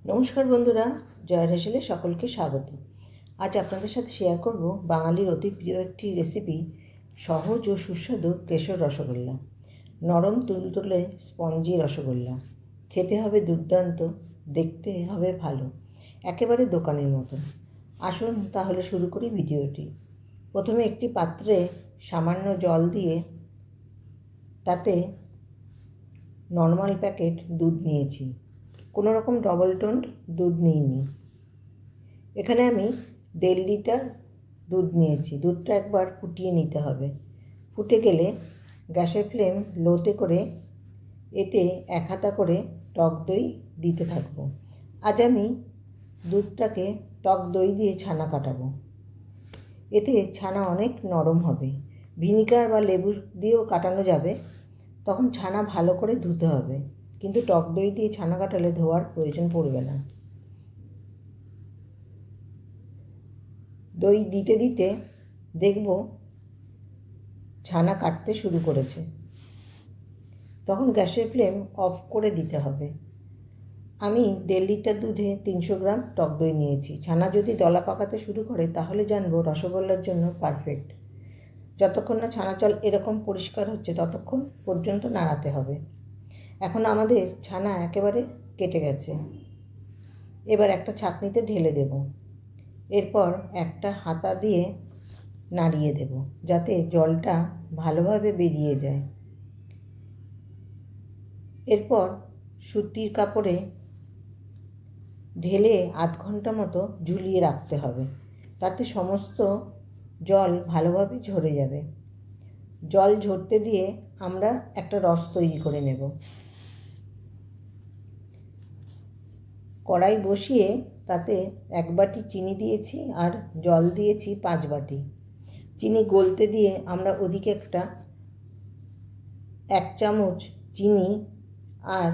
নমস্কার বন্ধুরা, জয়ের হেসেলে সকলকে স্বাগত। আজ আপনাদের সাথে শেয়ার করব বাঙালির অতি প্রিয় একটি রেসিপি, সহজ ও সুস্বাদু কেশর রসগোল্লা। নরম তুলতুলে স্পঞ্জি রসগোল্লা খেতে হবে দুর্দান্ত, দেখতে হবে ভালো, একেবারে দোকানের মতন। আসুন তাহলে শুরু করি ভিডিওটি। প্রথমে একটি পাত্রে সামান্য জল দিয়ে তাতে নর্মাল প্যাকেট দুধ নিয়েছি, কোনো রকম ডবল টোন্ড দুধ নিইনি। এখানে আমি 1.5 লিটার দুধ নিয়েছি। দুধটা একবার ফুটিয়ে নিতে হবে। ফুটে গেলে গ্যাসের ফ্লেম লোতে করে এতে 1 হাতা করে টক দই দিতে থাকবো। আজ আমি দুধটাকে টক দই দিয়ে ছানা কাটাবো। এতে ছানা অনেক নরম হবে। ভিনিগার বা লেবু দিয়েও কাটানো যাবে, তখন ছানা ভালো করে ধুতে হবে, কিন্তু টক দই দিয়ে ছানা কাটালে ধোয়ার প্রয়োজন পড়বে না। দই দিতে দিতে দেখব ছানা কাটতে শুরু করেছে, তখন গ্যাসের ফ্লেম অফ করে দিতে হবে। আমি 1.5 লিটার দুধে 300 গ্রাম টক দই নিয়েছি। ছানা যদি দলা পাকাতে শুরু করে তাহলে জানবো রসগোল্লার জন্য পারফেক্ট। যতক্ষণ না ছানা জল এরকম পরিষ্কার হচ্ছে ততক্ষণ পর্যন্ত নাড়াতে হবে। এখন আমাদের ছানা একেবারে কেটে গেছে। এবার একটা ছাঁকনিতে ঢেলে দেব। এরপর একটা হাতা দিয়ে নাড়িয়ে দেব যাতে জলটা ভালোভাবে বেরিয়ে যায়। এরপর সুতির কাপড়ে ঢেলে আধ ঘন্টা মতো ঝুলিয়ে রাখতে হবে, তাতে সমস্ত জল ভালোভাবে ঝরে যাবে। জল ঝরতে দিয়ে আমরা একটা রস তৈরি করে নেব। কড়াই বসিয়ে তাতে 1 বাটি চিনি দিয়েছি আর জল দিয়েছি 5 বাটি। চিনি গলতে দিয়ে আমরা ওদিকে 1 চামচ চিনি আর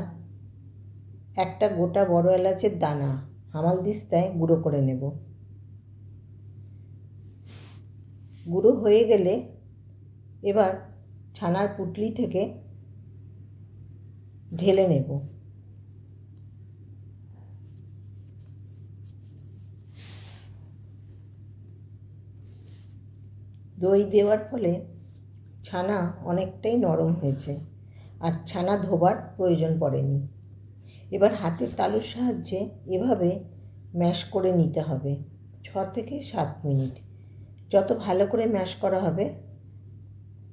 একটা গোটা বড় এলাচের দানা হামালদিস্তায় গুঁড়ো করে নেব। গুঁড়ো হয়ে গেলে এবার ছানার পুঁটলি থেকে ঢেলে নেব। দই দেওয়ার ফলে ছানা অনেকটাই নরম হয়েছে আর ছানা ধোবার প্রয়োজন পড়েনি। এবার হাতের তালুর সাহায্যে এভাবে ম্যাশ করে নিতে হবে 6 থেকে 7 মিনিট। যত ভালো করে ম্যাশ করা হবে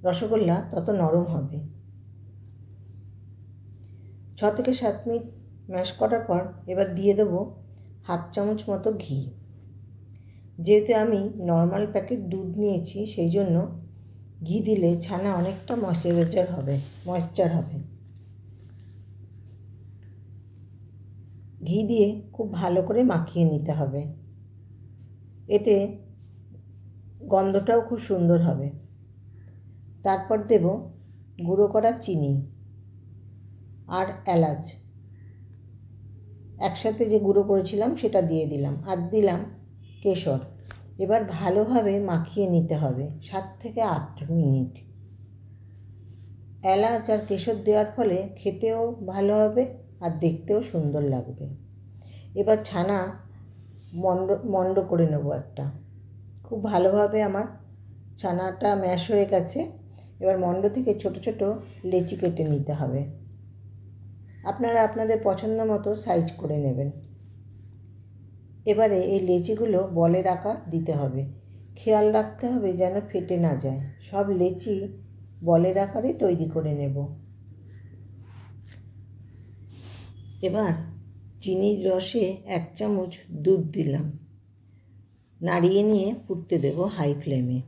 রসগোল্লা তত নরম হবে। 6 থেকে 7 মিনিট ম্যাশ করার পর এবার দিয়ে দেবো 1/2 চামচ মতো ঘি। যেহেতু আমি নর্মাল প্যাকেট দুধ নিয়েছি সেই জন্য ঘি দিলে ছানা অনেকটা ময়েশ্চার হবে। ঘি দিয়ে খুব ভালো করে মাখিয়ে নিতে হবে, এতে গন্ধটাও খুব সুন্দর হবে। তারপর দেব গুঁড়ো করা চিনি আর এলাচ, একসাথে যে গুঁড়ো করেছিলাম সেটা দিয়ে দিলাম, আর দিলাম কেশর। এবার ভালোভাবে মাখিয়ে নিতে হবে 7 থেকে 8 মিনিট। এলাচ আর কেশর দেওয়ার ফলে খেতেও ভালো হবে আর দেখতেও সুন্দর লাগবে। এবার ছানা মন্ড করে নেব একটা। খুব ভালোভাবে আমার ছানাটা ম্যাশ হয়ে গেছে। এবার মন্ড থেকে ছোট ছোট লেচি কেটে নিতে হবে। আপনারা আপনাদের পছন্দ মতো সাইজ করে নেবেন। এবারে এই লেচিগুলো বলের আকার দিতে হবে। খেয়াল রাখতে হবে যেন ফেটে না যায়। সব লেচি বলের আকারে তৈরি করে নেব। এবার চিনির রসে 1 চামচ দুধ দিলাম, নাড়িয়ে নিয়ে ফুটতে দেব হাই ফ্লেমে।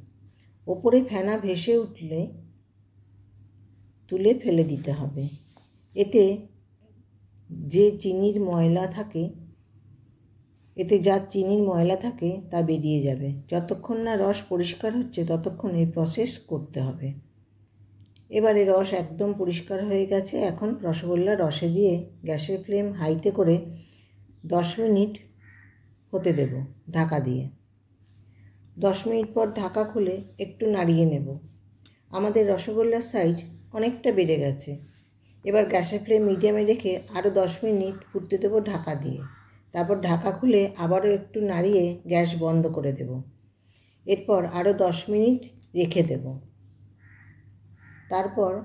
ওপরে ফেনা ভেসে উঠলে তুলে ফেলে দিতে হবে। এতে যা চিনির ময়লা থাকে তা বেরিয়ে যাবে। যতক্ষণ না রস পরিষ্কার হচ্ছে ততক্ষণ এই প্রসেস করতে হবে। এবারে রস একদম পরিষ্কার হয়ে গেছে। এখন রসগোল্লা রসে দিয়ে গ্যাসের ফ্লেম হাইতে করে 10 মিনিট হতে দেব ঢাকা দিয়ে। 10 মিনিট পর ঢাকা খুলে একটু নাড়িয়ে নেব। আমাদের রসগোল্লার সাইজ অনেকটা বেড়ে গেছে। এবার গ্যাসের ফ্লেম মিডিয়ামে রেখে আরও 10 মিনিট ফুটতে দেবো ঢাকা দিয়ে। তারপর ঢাকা খুলে আবারও একটু নাড়িয়ে গ্যাস বন্ধ করে দেব। এরপর আরও 10 মিনিট রেখে দেব। তারপর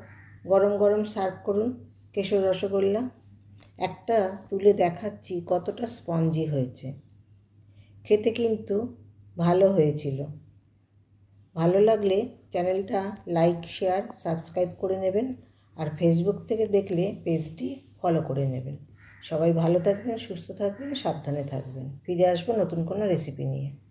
গরম গরম সার্ভ করুন কেশর রসগোল্লা। একটা তুলে দেখাচ্ছি কতটা স্পঞ্জি হয়েছে। খেতে কিন্তু ভালো হয়েছিল। ভালো লাগলে চ্যানেলটা লাইক, শেয়ার, সাবস্ক্রাইব করে নেবেন। আর ফেসবুক থেকে দেখলে পেজটি ফলো করে নেবেন। সবাই ভালো থাকবেন, সুস্থ থাকবেন, সাবধানে থাকবেন। ফিরে আসবো নতুন কোনো রেসিপি নিয়ে।